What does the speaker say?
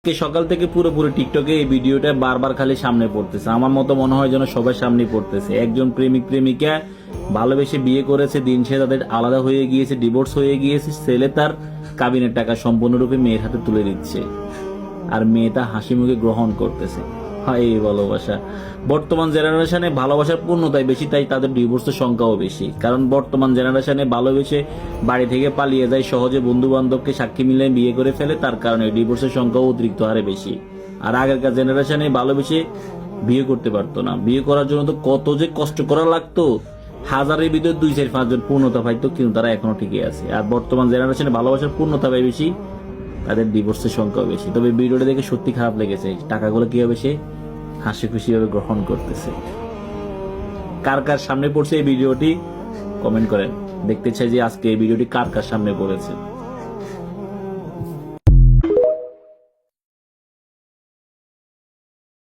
সকাল থেকে পুরোপুরি টিকটকে এই ভিডিওটা বারবার খালি সামনে পড়তেছে। আমার মতো মনে হয় যেন সবার সামনে পড়তেছে। একজন প্রেমিক প্রেমিকা ভালোবেসে বিয়ে করেছে, দিন শেষে তাদের আলাদা হয়ে গিয়েছে, ডিভোর্স হয়ে গিয়েছে। ছেলে তার কাবিনের টাকা সম্পূর্ণরূপে মেয়ের হাতে তুলে দিচ্ছে, আর মেয়েটা হাসি মুখে গ্রহণ করতেছে। হয় এই ভালোবাসা। বর্তমান জেনারেশনে ভালোবাসার পূর্ণতাই বেশি, তাই তাদের ডিভোর্সের সংখ্যাও বেশি। কারণ বর্তমান জেনারেশনে ভালোবেসে বাড়ি থেকে পালিয়ে যায়, সহজে বন্ধু বান্ধবকে সাক্ষী মিলে বিয়ে করে ফেলে, তার কারণে ডিভোর্সের সংখ্যাও অতিরিক্ত হারে বেশি। আর আগেরকার জেনারেশনে ভালোবেসে বিয়ে করতে পারতো না। বিয়ে করার জন্য তো কত যে কষ্ট করা লাগতো, হাজারের ভিতর 2-4-5 জন পূর্ণতা পাইতো, কিন্তু তারা এখনো ঠিকই আছে। আর বর্তমান জেনারেশনে ভালোবাসার পূর্ণতা পায় বেশি, তাদের ডিভোর্সের সংখ্যাও বেশি। তবে ভিডিওটা দেখে সত্যি খারাপ লেগেছে। টাকাগুলো কিভাবে সে হাসি খুশি ভাবে গ্রহণ করতেছে। কার কার সামনে পড়ছে এই ভিডিওটি কমেন্ট করেন। দেখতে চাই যে আজকে এই ভিডিওটি কার কার সামনে পড়েছে।